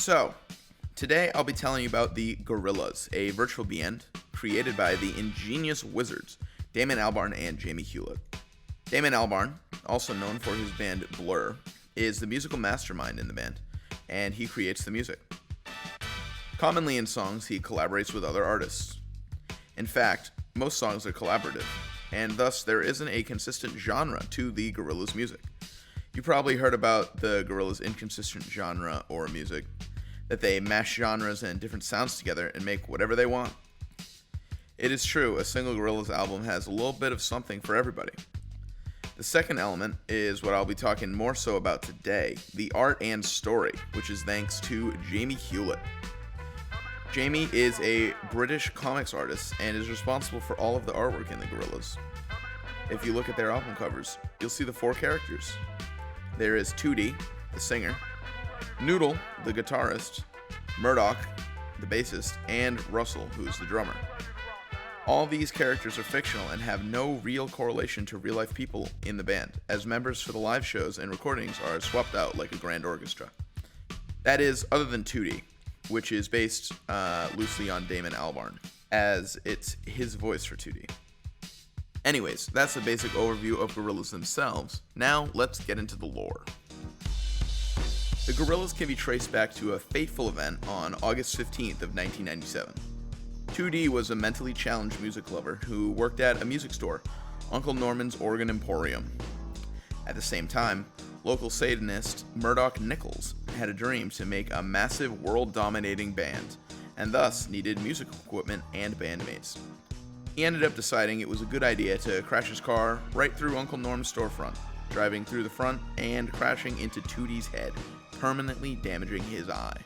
So, today I'll be telling you about the Gorillaz, a virtual band created by the ingenious wizards Damon Albarn and Jamie Hewlett. Damon Albarn, also known for his band Blur, is the musical mastermind in the band, and he creates the music. Commonly in songs, he collaborates with other artists. In fact, most songs are collaborative, and thus there isn't a consistent genre to the Gorillaz music. You probably heard about the Gorillaz' inconsistent genre or music, that they mash genres and different sounds together and make whatever they want. It is true, a single Gorillaz album has a little bit of something for everybody. The second element is what I'll be talking more so about today, the art and story, which is thanks to Jamie Hewlett. Jamie is a British comics artist and is responsible for all of the artwork in the Gorillaz. If you look at their album covers, you'll see the four characters. There is 2D, the singer, Noodle, the guitarist, Murdoch, the bassist, and Russell, who's the drummer. All these characters are fictional and have no real correlation to real-life people in the band, as members for the live shows and recordings are swapped out like a grand orchestra. That is, other than 2D, which is based loosely on Damon Albarn, as it's his voice for 2D. Anyways, that's the basic overview of Gorillaz themselves. Now, let's get into the lore. The Gorillaz can be traced back to a fateful event on August 15th of 1997. 2D was a mentally challenged music lover who worked at a music store, Uncle Norman's Organ Emporium. At the same time, local Satanist Murdoch Nichols had a dream to make a massive world-dominating band, and thus needed music equipment and bandmates. He ended up deciding it was a good idea to crash his car right through Uncle Norm's storefront, driving through the front and crashing into 2D's head, permanently damaging his eye.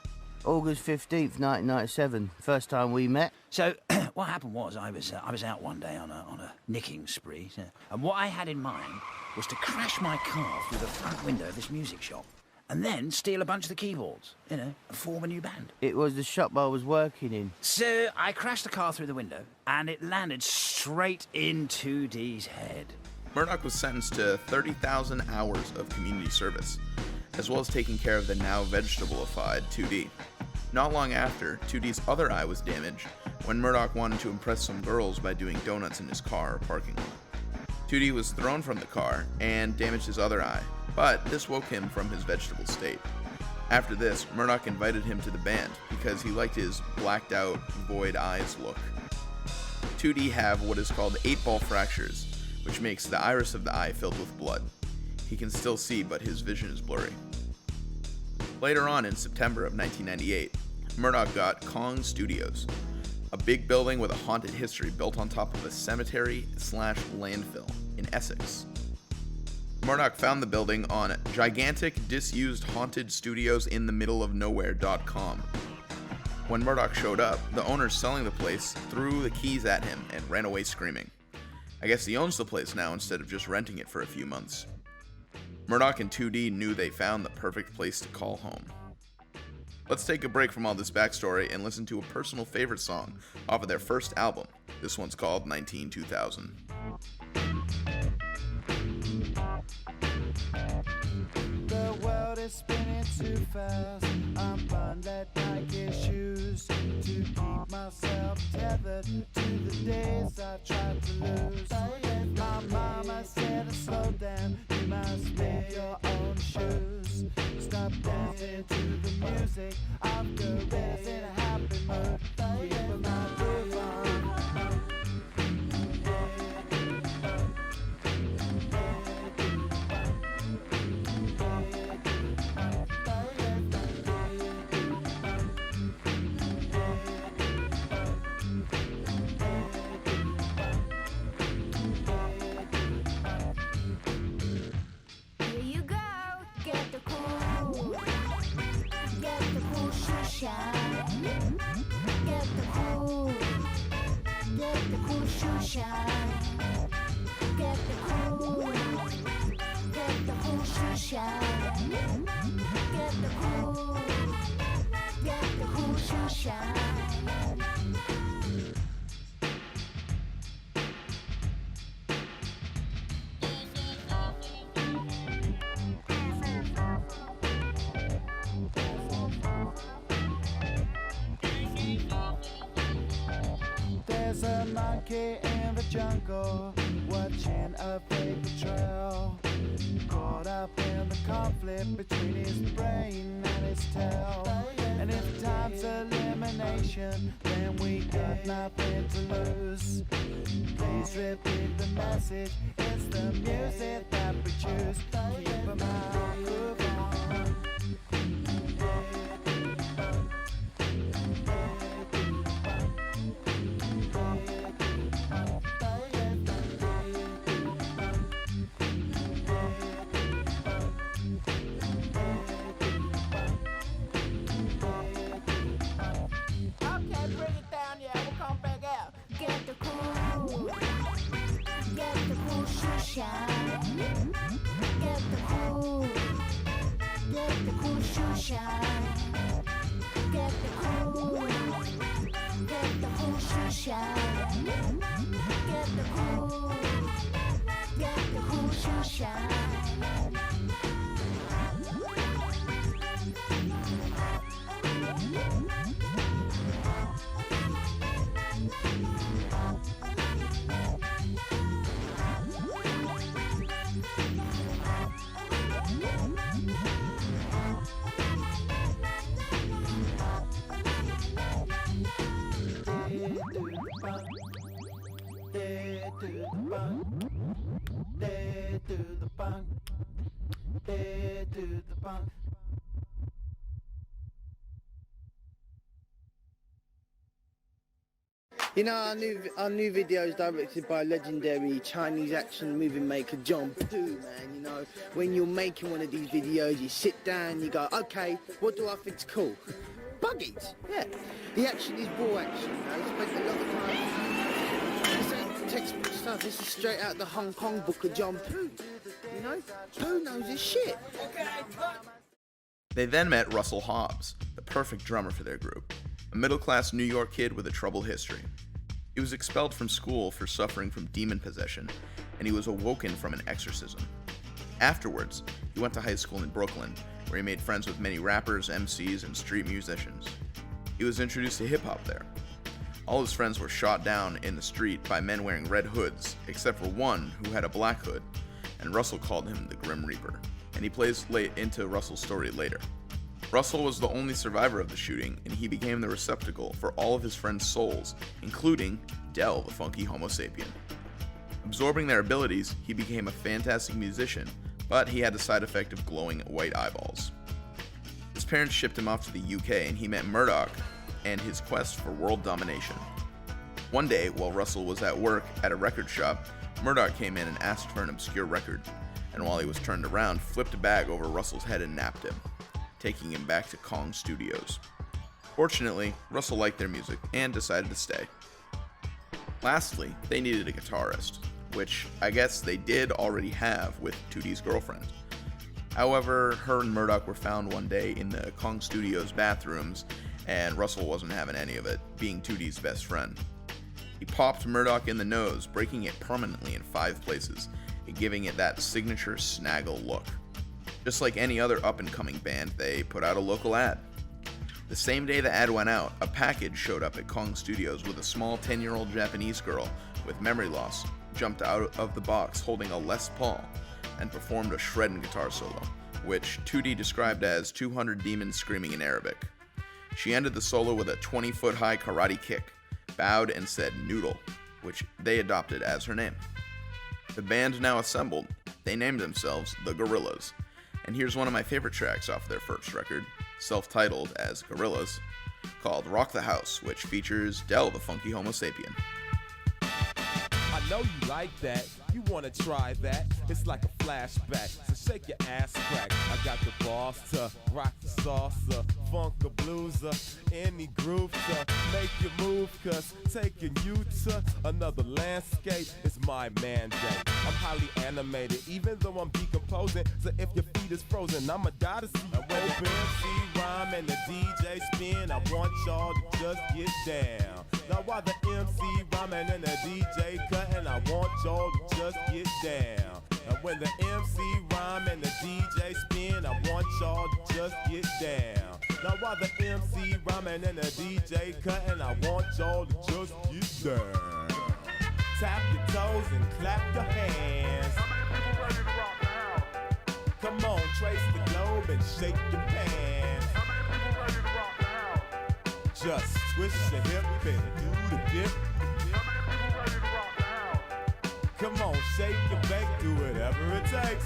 August 15th, 1997, first time we met. So, what happened was I was out one day on a nicking spree, and what I had in mind was to crash my car through the front window of this music shop, and then steal a bunch of the keyboards, and form a new band. It was the shop I was working in. So, I crashed the car through the window, and it landed straight into Dee's head. Murdoch was sentenced to 30,000 hours of community service, as well as taking care of the now vegetable-ified 2D. Not long after, 2D's other eye was damaged when Murdoch wanted to impress some girls by doing donuts in his car or parking lot. 2D was thrown from the car and damaged his other eye, but this woke him from his vegetable state. After this, Murdoch invited him to the band because he liked his blacked-out, void eyes look. 2D have what is called 8-ball fractures, which makes the iris of the eye filled with blood. He can still see, but his vision is blurry. Later on in September of 1998, Murdoch got Kong Studios, a big building with a haunted history built on top of a cemetery/landfill in Essex. Murdoch found the building on gigantic disused haunted studios in the middle of nowhere.com. When Murdoch showed up, the owner selling the place threw the keys at him and ran away screaming. I guess he owns the place now instead of just renting it for a few months. Murdoch and 2D knew they found the perfect place to call home. Let's take a break from all this backstory and listen to a personal favorite song off of their first album. This one's called 19-2000. The world is spinning too fast. I'm buying that Nike shoes to keep myself tethered to the days I tried to lose. My mama said to slow down, you must make your own shoes. Stop dancing to the music of Gorillaz in a happy mood. Keep my groove on. was a monkey in the jungle, watching a paper trail. Caught up in the conflict between his brain and his tail. And if time's elimination, then we got nothing to lose. Please repeat the message, it's the music that we choose. Keep 'em out, move on. You know, our new video is directed by legendary Chinese action movie maker John Poo, man. You know, when you're making one of these videos, you sit down, you go, okay, what do I think's cool? Buggies, yeah. The action is raw action, you know, spent a lot of time. This ain't textbook stuff, this is straight out the Hong Kong book of John Poo. You know, Poo knows his shit. They then met Russell Hobbs, the perfect drummer for their group, a middle-class New York kid with a troubled history. He was expelled from school for suffering from demon possession, and he was awoken from an exorcism. Afterwards, he went to high school in Brooklyn, where he made friends with many rappers, MCs, and street musicians. He was introduced to hip-hop there. All his friends were shot down in the street by men wearing red hoods, except for one who had a black hood, and Russell called him the Grim Reaper, and he plays into Russell's story later. Russell was the only survivor of the shooting, and he became the receptacle for all of his friends' souls, including Del, the funky Homo sapien. Absorbing their abilities, he became a fantastic musician, but he had the side effect of glowing white eyeballs. His parents shipped him off to the UK, and he met Murdoch and his quest for world domination. One day, while Russell was at work at a record shop, Murdoch came in and asked for an obscure record, and while he was turned around, flipped a bag over Russell's head and napped him, taking him back to Kong Studios. Fortunately, Russell liked their music and decided to stay. Lastly, they needed a guitarist, which I guess they did already have with 2D's girlfriend. However, her and Murdoch were found one day in the Kong Studios bathrooms, and Russell wasn't having any of it, being 2D's best friend. He popped Murdoch in the nose, breaking it permanently in 5 places, and giving it that signature snaggle look. Just like any other up-and-coming band, they put out a local ad. The same day the ad went out, a package showed up at Kong Studios with a small 10-year-old Japanese girl with memory loss jumped out of the box holding a Les Paul and performed a shredding guitar solo, which 2D described as 200 demons screaming in Arabic. She ended the solo with a 20-foot-high karate kick, bowed and said noodle, which they adopted as her name. The band now assembled, they named themselves the Gorillaz. And here's one of my favorite tracks off their first record, self-titled as Gorillaz, called Rock the House, which features Del, the funky Homo sapien. I know you like that. You wanna try that? It's like a flashback, so shake your ass crack. I got the boss to rock the salsa, funk a blueser, any groove to make you move, cause taking you to another landscape is my mandate. I'm highly animated, even though I'm decomposing, so if your feet is frozen, I'ma die to see you open. MC rhyme and the DJ spin, I want y'all to just get down. Now while the MC rhyming and the DJ cutting, I want y'all to just get down. And when the MC rhyme and the DJ spin, I want y'all to just get down. Now while the MC rhyming and the DJ cutting, I want y'all to just get down. Tap your toes and clap your hands. Come on, trace the globe and shake your pants. Just twist your hip and do the dip. Come on, shake and bake, do whatever it takes.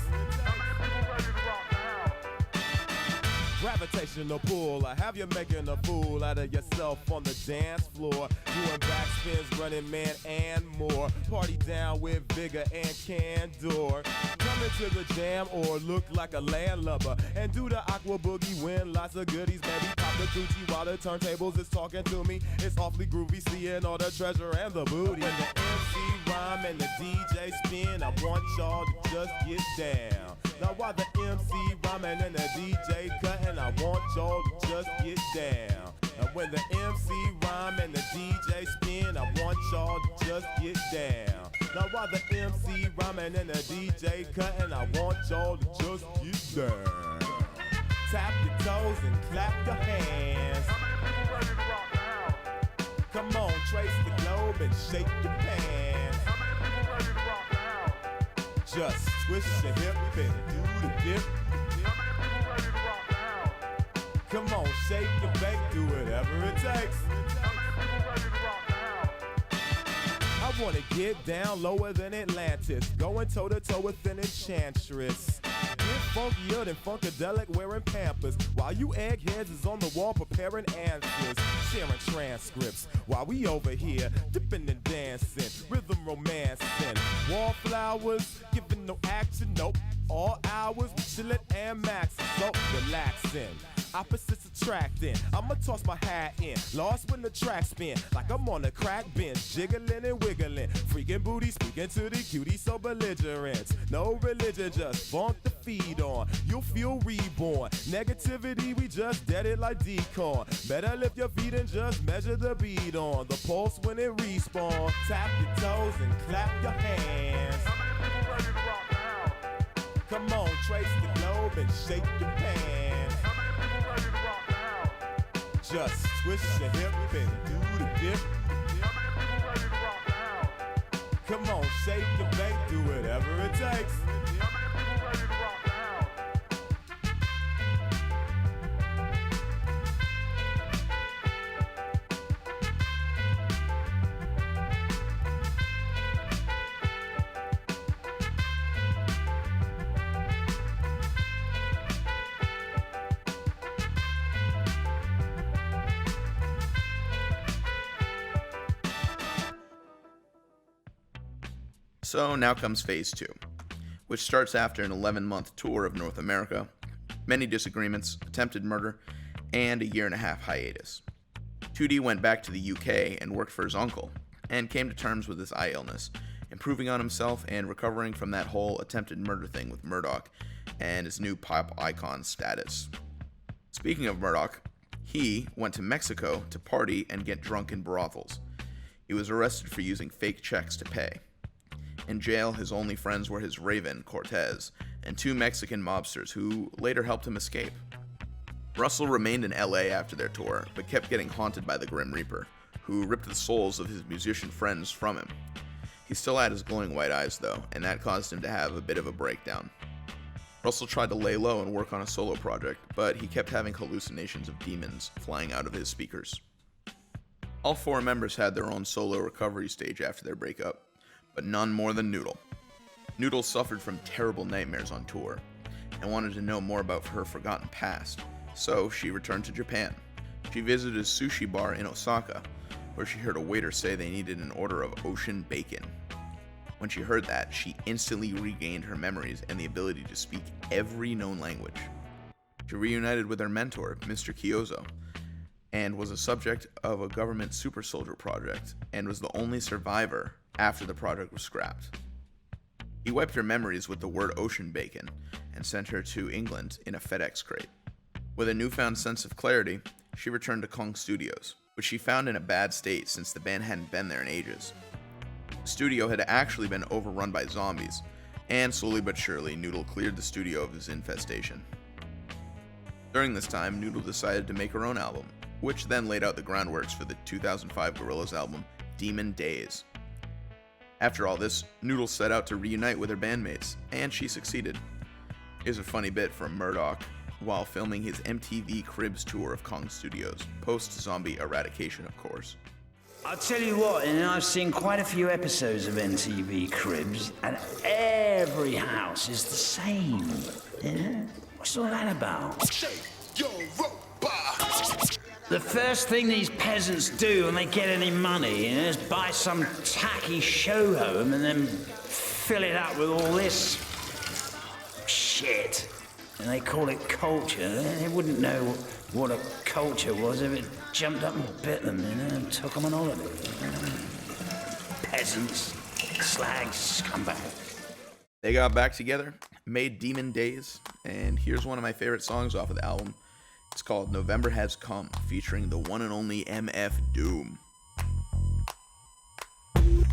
Gravitational pull, I have you making a fool out of yourself on the dance floor. Doing backspins, running man and more. Party down with vigor and candor. Come into the jam or look like a landlubber. And do the aqua boogie, win lots of goodies. Baby, pop the coochie while the turntables is talking to me. It's awfully groovy, seeing all the treasure and the booty. When the MC rhyme and the DJ spin, I want y'all to just get down. Now while the MC rhyming and the DJ cutting, I want y'all to just get down. And when the MC rhyme and the DJ spin, I want y'all to just get down. Now while the MC rhyming and the DJ cutting, I want y'all to just get down. Tap your toes and clap your hands. Come on, trace the globe and shake your pants. Just twist your hip and do the dip. Come on, shake and bake, do whatever it takes. I wanna get down lower than Atlantis, going toe to toe with an enchantress. Get funkier than Funkadelic wearing Pampers, while you eggheads is on the wall preparing answers, sharing transcripts, while we over here dipping and dancing, rhythm romancing, wallflowers, giving no action, nope. All hours, we chillin' and maxin', so relaxing. Opposites attracting, I'ma toss my hat in, lost when the track spin, like I'm on a crack bench, jiggling and wiggling, freaking booty, speaking to the cutie, so belligerent. No religion, just funk the feed on, you'll feel reborn. Negativity, we just dead it like decorn. Better lift your feet and just measure the beat on the pulse when it respawn. Tap your toes and clap your hands. Come on, trace the globe and shake your pants. Just twist your hip and do the dip. Come on, shake and bake, do whatever it takes. So now comes Phase 2, which starts after an 11-month tour of North America, many disagreements, attempted murder, and a 1.5-year hiatus. 2D went back to the UK and worked for his uncle, and came to terms with his eye illness, improving on himself and recovering from that whole attempted murder thing with Murdoch and his new pop icon status. Speaking of Murdoch, he went to Mexico to party and get drunk in brothels. He was arrested for using fake checks to pay. In jail, his only friends were his raven, Cortez, and 2 Mexican mobsters who later helped him escape. Russell remained in LA after their tour, but kept getting haunted by the Grim Reaper, who ripped the souls of his musician friends from him. He still had his glowing white eyes though, and that caused him to have a bit of a breakdown. Russell tried to lay low and work on a solo project, but he kept having hallucinations of demons flying out of his speakers. All 4 members had their own solo recovery stage after their breakup, but none more than Noodle. Noodle suffered from terrible nightmares on tour, and wanted to know more about her forgotten past, so she returned to Japan. She visited a sushi bar in Osaka, where she heard a waiter say they needed an order of ocean bacon. When she heard that, she instantly regained her memories and the ability to speak every known language. She reunited with her mentor, Mr. Kyozo, and was a subject of a government super soldier project, and was the only survivor after the project was scrapped. He wiped her memories with the word ocean bacon and sent her to England in a FedEx crate. With a newfound sense of clarity, she returned to Kong Studios, which she found in a bad state since the band hadn't been there in ages. The studio had actually been overrun by zombies, and slowly but surely Noodle cleared the studio of his infestation. During this time, Noodle decided to make her own album, which then laid out the groundworks for the 2005 Gorillaz album, Demon Days. After all this, Noodle set out to reunite with her bandmates, and she succeeded. Here's a funny bit from Murdoch while filming his MTV Cribs tour of Kong Studios, post-zombie eradication, of course. I'll tell you what, I've seen quite a few episodes of MTV Cribs, and every house is the same. What's all that about? The first thing these peasants do when they get any money is buy some tacky show home and then fill it up with all this shit. And they call it culture. They wouldn't know what a culture was if it jumped up and bit them, and took them on holiday. Peasants, slags, scumbags. They got back together, made Demon Days, and here's one of my favorite songs off of the album. It's called November Has Come, featuring the one and only MF Doom.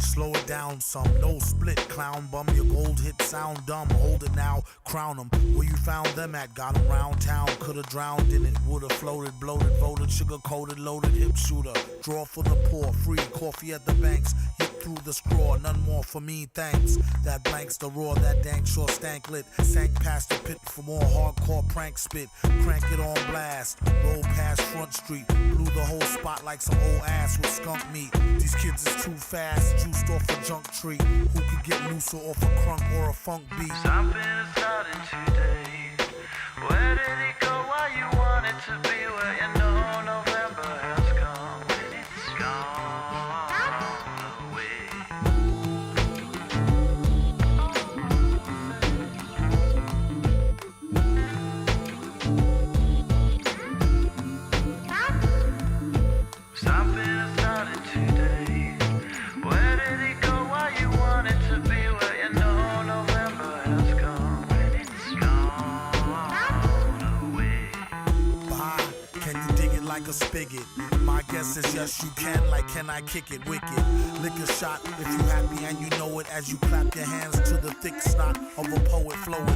Slow it down some, no split, clown bum. Your gold hit sound dumb, hold it now, crown them. Where you found them at, got them round town. Could've drowned in it, would've floated, bloated, voted, sugar-coated, loaded, hip shooter. Draw for the poor, free, coffee at the banks. Hit through the straw, none more for me, thanks. That blanks the roar, that dank sure stank lit. Sank past the pit for more hardcore prank spit. Crank it on blast, roll past Front Street. Blew the whole spot like some old ass with skunk meat. These kids is too fast, juiced off a junk tree. Who could get looser off a crunk or a funk beat? Something is starting today. Where did it go? Why you want it to be? Where you know November has come. When it's gone away. Something is starting today. Where did it go? Why you want it to be? Where you know November has come. When it's gone away. Bye. Can you dig it like a spigot? My guess is yes you can, like can I kick it wicked? Lick a shot if you happy and you know it as you clap your hands to the thick snot of a poet flowing.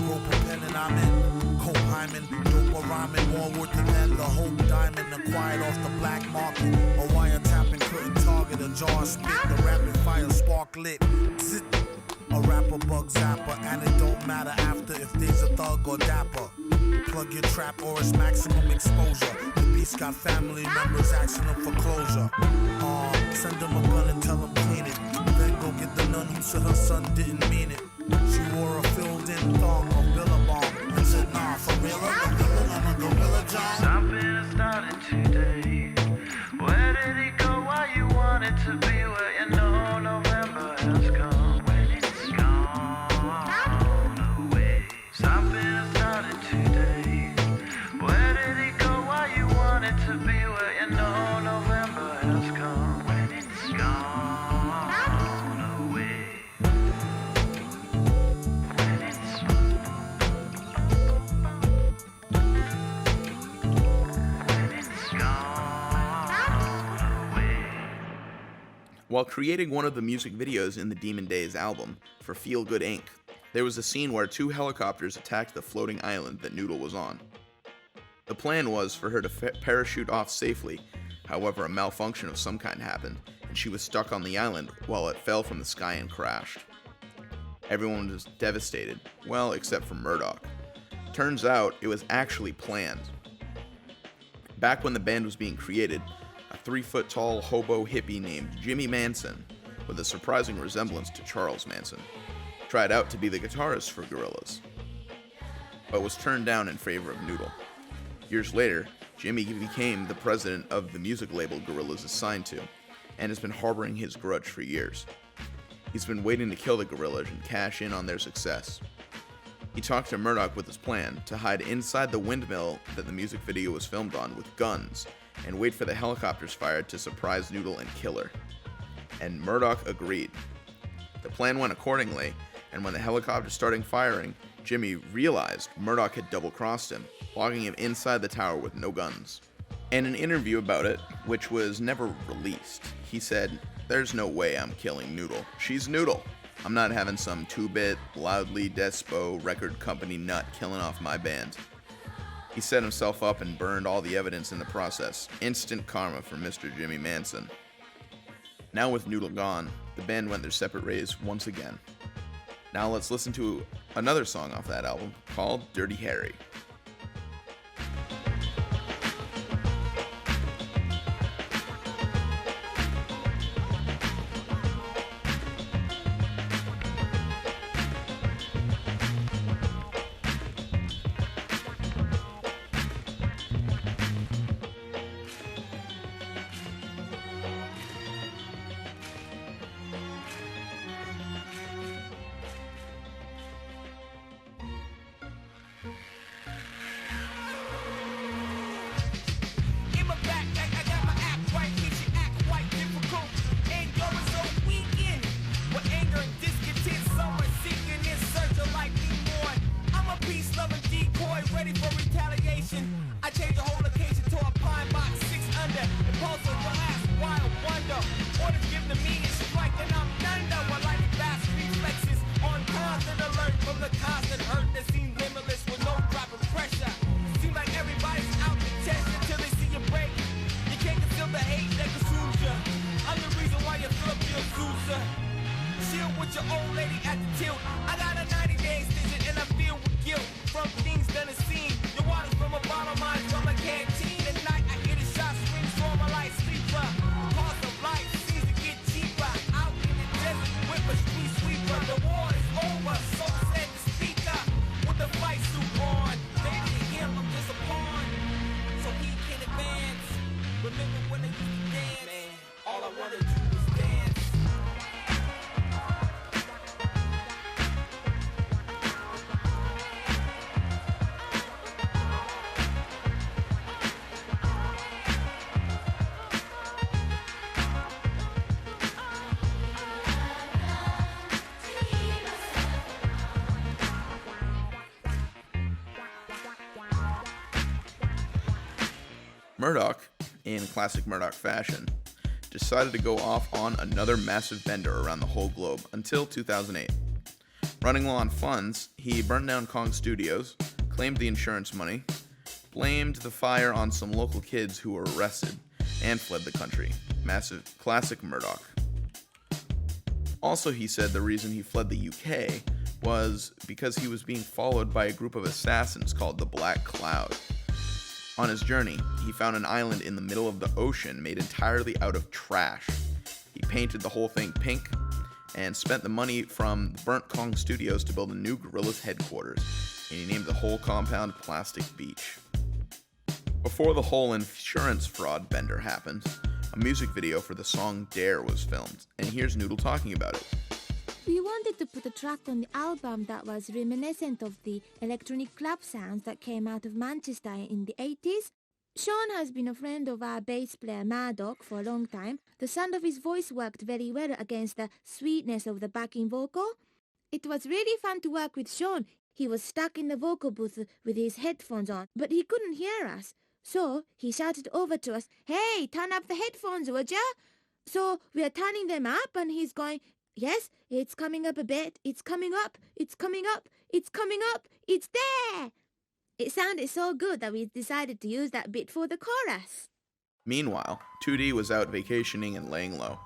Rope a pen and I'm in. Cope Hyman, dope a rhyming, more worth than the Hope Diamond acquired off the black market. A wiretapping couldn't target a jar spit, the rapid fire spark lit. Zit. A rapper bug zapper, and it don't matter after if there's a thug or dapper. Plug your trap or it's maximum exposure. The beast got family members asking them for closure. Send them a gun and tell them clean it. Then go get the nun who said her son didn't mean it. She wore a filled-in thong of Billabong and said, nah, for real, I'm a gorilla John. Something is starting today. Where did it go? Why you want it to be? Where you know November has come. When it's gone away. Something is starting today. Where did it go? Why you want it to be? Where you know November has come. When it's gone away. When it's gone away. While creating one of the music videos in the Demon Days album for Feel Good Inc., there was a scene where 2 helicopters attacked the floating island that Noodle was on. The plan was for her to parachute off safely, however a malfunction of some kind happened, and she was stuck on the island while it fell from the sky and crashed. Everyone was devastated, well, except for Murdoch. Turns out, it was actually planned. Back when the band was being created, a 3-foot-tall hobo hippie named Jimmy Manson, with a surprising resemblance to Charles Manson, tried out to be the guitarist for Gorillaz, but was turned down in favor of Noodle. Years later, Jimmy became the president of the music label Gorillaz is signed to, and has been harboring his grudge for years. He's been waiting to kill the Gorillaz and cash in on their success. He talked to Murdoch with his plan to hide inside the windmill that the music video was filmed on with guns, and wait for the helicopters fired to surprise Noodle and kill her. And Murdoch agreed. The plan went accordingly, and when the helicopters started firing, Jimmy realized Murdoch had double-crossed him, logging him inside the tower with no guns. In an interview about it, which was never released, he said, "There's no way I'm killing Noodle. She's Noodle. I'm not having some 2-bit, loudly despo record company nut killing off my band." He set himself up and burned all the evidence in the process. Instant karma for Mr. Jimmy Manson. Now with Noodle gone, the band went their separate ways once again. Now let's listen to another song off that album called Dirty Harry. In my backpack, I got my act right, makes you act quite difficult. And you're so weekend. With anger and discontent, someone seeking in search of like me more. I'm a peace-loving decoy, ready for retaliation. I change the whole location to a pine box 6 under. Impulsive glass, wild wonder. Orders given to me is strike, and I'm thunder. While lighting fast reflexes on constant alert from the constant hurt that seems limitless with no drop of pressure. Seems like everybody's out to test until they see you break. You can't conceal the hate that consumes you. I'm the reason why you feel up your Sousa. Chill with your old lady at the tilt. I got a 90-day extension and I feel with guilt from things done and seen. Your water's from a bottle, mine's from a canteen. At night I hear the shots ring, so I'm a light sleeper. The cost of life seems to get cheaper. Out in the desert with a street sweeper. The war is over, so said the speaker. With the fight suit on. Maybe to him I'm just a pawn, so he can advance. Remember when they used to dance? Man, all I wanted to do was dance. Murdoch, in classic Murdoch fashion, decided to go off on another massive bender around the whole globe until 2008. Running low on funds, he burned down Kong Studios, claimed the insurance money, blamed the fire on some local kids who were arrested, and fled the country. Massive classic Murdoch. Also, he said the reason he fled the UK was because he was being followed by a group of assassins called the Black Cloud. On his journey, he found an island in the middle of the ocean made entirely out of trash. He painted the whole thing pink and spent the money from the burnt Kong Studios to build a new Gorillaz headquarters, and he named the whole compound Plastic Beach. Before the whole insurance fraud bender happened, a music video for the song Dare was filmed, and here's Noodle talking about it. We wanted to put a track on the album that was reminiscent of the electronic club sounds that came out of Manchester in the 80s. Sean has been a friend of our bass player Murdoch for a long time. The sound of his voice worked very well against the sweetness of the backing vocal. It was really fun to work with Sean. He was stuck in the vocal booth with his headphones on, but he couldn't hear us. So he shouted over to us, "Hey, turn up the headphones, would ya?" So we are turning them up and he's going, "Yes, it's coming up a bit. It's coming up. It's coming up. It's coming up. It's there." It sounded so good that we decided to use that bit for the chorus. Meanwhile, 2D was out vacationing and laying low,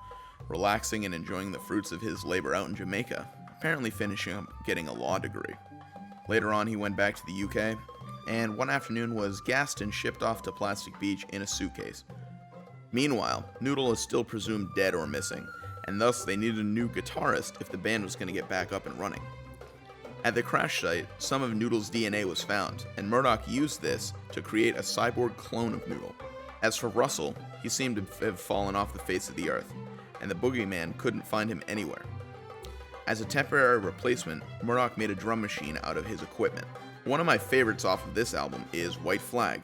relaxing and enjoying the fruits of his labor out in Jamaica, apparently finishing up getting a law degree. Later on, he went back to the UK, and one afternoon was gassed and shipped off to Plastic Beach in a suitcase. Meanwhile, Noodle is still presumed dead or missing, and thus they needed a new guitarist if the band was going to get back up and running. At the crash site, some of Noodle's DNA was found, and Murdoch used this to create a cyborg clone of Noodle. As for Russell, he seemed to have fallen off the face of the earth, and the boogeyman couldn't find him anywhere. As a temporary replacement, Murdoch made a drum machine out of his equipment. One of my favorites off of this album is White Flag,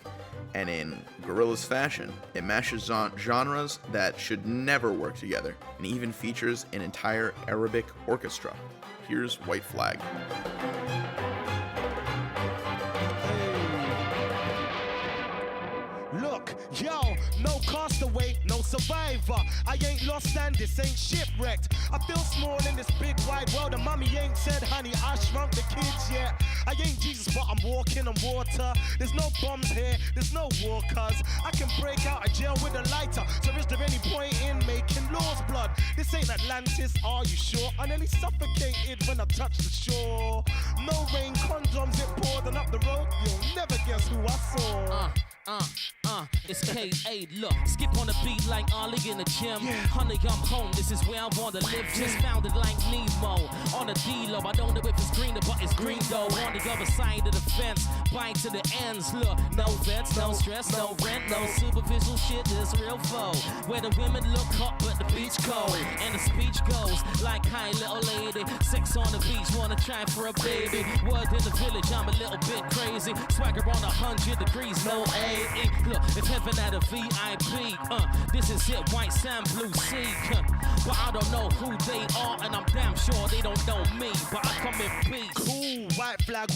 and in Gorillaz fashion, it mashes genres that should never work together, and even features an entire Arabic orchestra. Here's White Flag. Look, yo, no castaway, no survivor. I ain't lost and this ain't shipwrecked. I feel small in this big wide world, and mommy ain't said, honey, I shrunk the kids yet. I ain't Jesus, but I'm walking on water. There's no bombs here, there's no war, cuz I can break out of jail with a lighter. So is there any point in making laws, blood? This ain't Atlantis, are you sure? I nearly suffocated when I touched the shore. No rain, condoms, it poured, and up the road, you'll never guess who I saw. It's K.A. Look, skip on the beat like Ollie in the gym. Honey, I'm home, this is where I wanna live. Just found it like Nemo. On the D-Lo, I don't know if it's greener, but it's green though. On the other side of the fence, bite to the ends. Look, no vets, no stress, no rent, no superficial shit, this real foe. Where the women look hot, but the beach cold. And the speech goes like, hi, little lady. Sex on the beach, wanna try for a baby. Word in the village, I'm a little bit crazy. Swagger on 100 degrees, no A. Look, if heaven had a VIP, this is it, white sand, blue sea. But I don't know who they are, and I'm damn sure they don't know me. But I come in peace. Cool, white flag.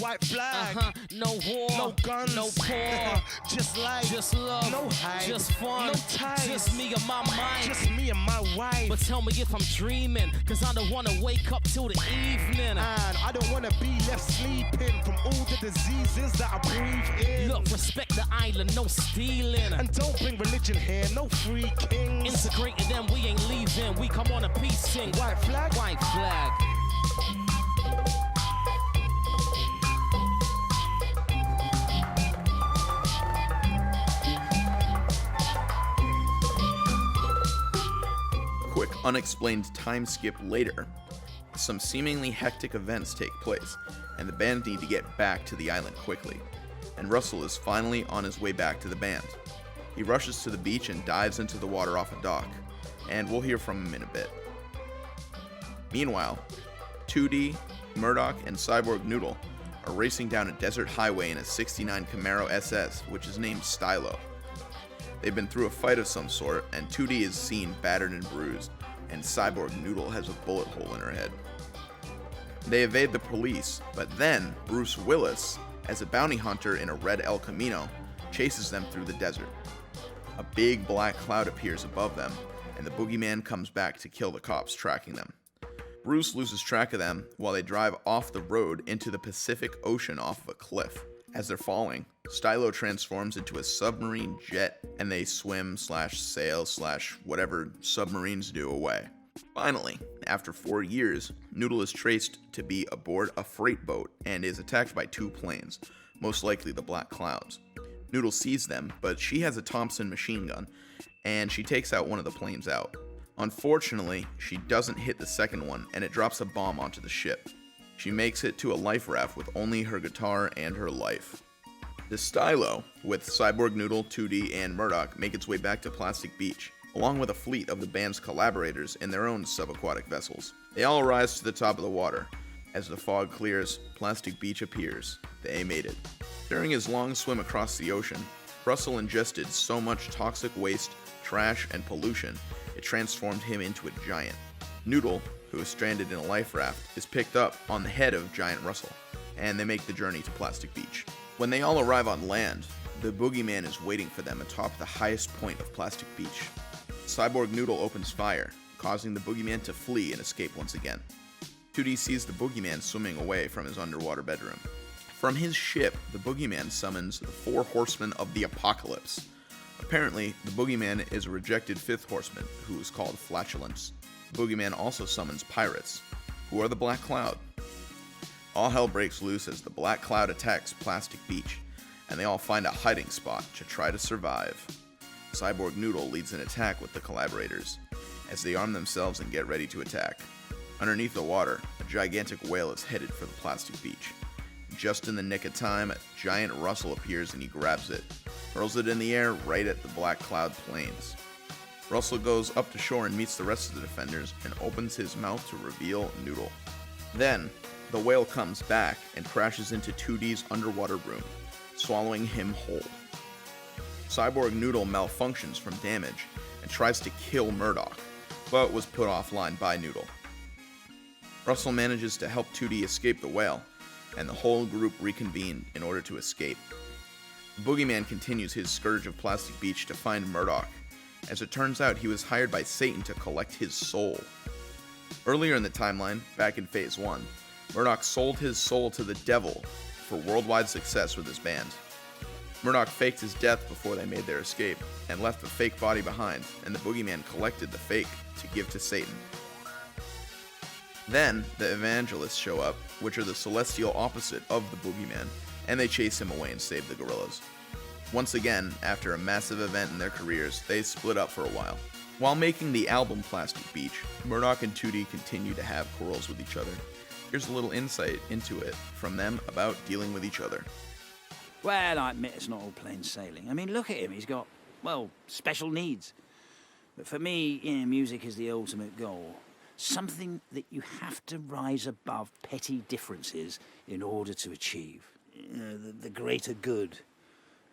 No war, no guns, no poor. Just life, just love, no hype, just fun, no ties, just me and my mind, just me and my wife. But tell me if I'm dreaming, cause I don't wanna wake up till the evening. And I don't wanna be left sleeping from all the diseases that I breathe in. Look, respect the island, no stealing. And don't bring religion here, no free kings. Integrated them, we ain't leaving. We come on a peace sing. White flag, white flag. Quick, unexplained time skip later. Some seemingly hectic events take place, and the band need to get back to the island quickly. And Russell is finally on his way back to the band. He rushes to the beach and dives into the water off a dock, and we'll hear from him in a bit. Meanwhile, 2D, Murdoch, and Cyborg Noodle are racing down a desert highway in a '69 Camaro SS, which is named Stylo. They've been through a fight of some sort, and 2D is seen battered and bruised, and Cyborg Noodle has a bullet hole in her head. They evade the police, but then Bruce Willis, as a bounty hunter in a red El Camino, chases them through the desert. A big black cloud appears above them, and the boogeyman comes back to kill the cops tracking them. Bruce loses track of them while they drive off the road into the Pacific Ocean off of a cliff. As they're falling, Stylo transforms into a submarine jet, and they swim/sail/whatever submarines do away. Finally, after 4 years, Noodle is traced to be aboard a freight boat and is attacked by 2 planes, most likely the Black Clouds. Noodle sees them, but she has a Thompson machine gun, and she takes out one of the planes out. Unfortunately, she doesn't hit the second one, and it drops a bomb onto the ship. She makes it to a life raft with only her guitar and her life. The Stylo, with Cyborg Noodle, 2D, and Murdoch, make its way back to Plastic Beach, along with a fleet of the band's collaborators in their own subaquatic vessels. They all rise to the top of the water. As the fog clears, Plastic Beach appears. They made it. During his long swim across the ocean, Russell ingested so much toxic waste, trash, and pollution, it transformed him into a giant. Noodle, who is stranded in a life raft, is picked up on the head of Giant Russell, and they make the journey to Plastic Beach. When they all arrive on land, the boogeyman is waiting for them atop the highest point of Plastic Beach. Cyborg Noodle opens fire, causing the boogeyman to flee and escape once again. 2D sees the boogeyman swimming away from his underwater bedroom. From his ship, the boogeyman summons the 4 horsemen of the apocalypse. Apparently, the boogeyman is a rejected 5th horseman, who is called Flatulence. The boogeyman also summons pirates, who are the Black Cloud. All hell breaks loose as the Black Cloud attacks Plastic Beach, and they all find a hiding spot to try to survive. Cyborg Noodle leads an attack with the collaborators, as they arm themselves and get ready to attack. Underneath the water, a gigantic whale is headed for the Plastic Beach. Just in the nick of time, Giant Russell appears and he grabs it, hurls it in the air right at the Black Cloud planes. Russell goes up to shore and meets the rest of the defenders and opens his mouth to reveal Noodle. Then, the whale comes back and crashes into 2D's underwater room, swallowing him whole. Cyborg Noodle malfunctions from damage and tries to kill Murdoch, but was put offline by Noodle. Russell manages to help 2D escape the whale, and the whole group reconvene in order to escape. The boogeyman continues his scourge of Plastic Beach to find Murdoch. As it turns out, he was hired by Satan to collect his soul. Earlier in the timeline, back in Phase 1, Murdoch sold his soul to the devil for worldwide success with his band. Murdoch faked his death before they made their escape, and left the fake body behind, and the boogeyman collected the fake to give to Satan. Then, the evangelists show up, which are the celestial opposite of the boogeyman, and they chase him away and save the Gorillaz. Once again, after a massive event in their careers, they split up for a while. While making the album Plastic Beach, Murdoch and Tootie continue to have quarrels with each other. Here's a little insight into it from them about dealing with each other. Well, I admit it's not all plain sailing. I mean, look at him. He's got, well, special needs. But for me, music is the ultimate goal. Something that you have to rise above petty differences in order to achieve. The greater good.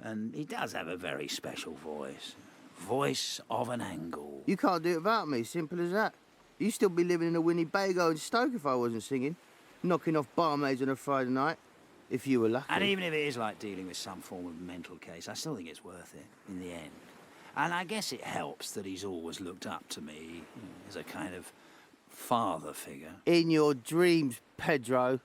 And he does have a very special voice. Voice of an angle. You can't do it without me, simple as that. You'd still be living in a Winnebago and Stoke if I wasn't singing. Knocking off barmaids on a Friday night, if you were lucky. And even if it is like dealing with some form of mental case, I still think it's worth it in the end. And I guess it helps that he's always looked up to me as a kind of father figure. In your dreams, Pedro.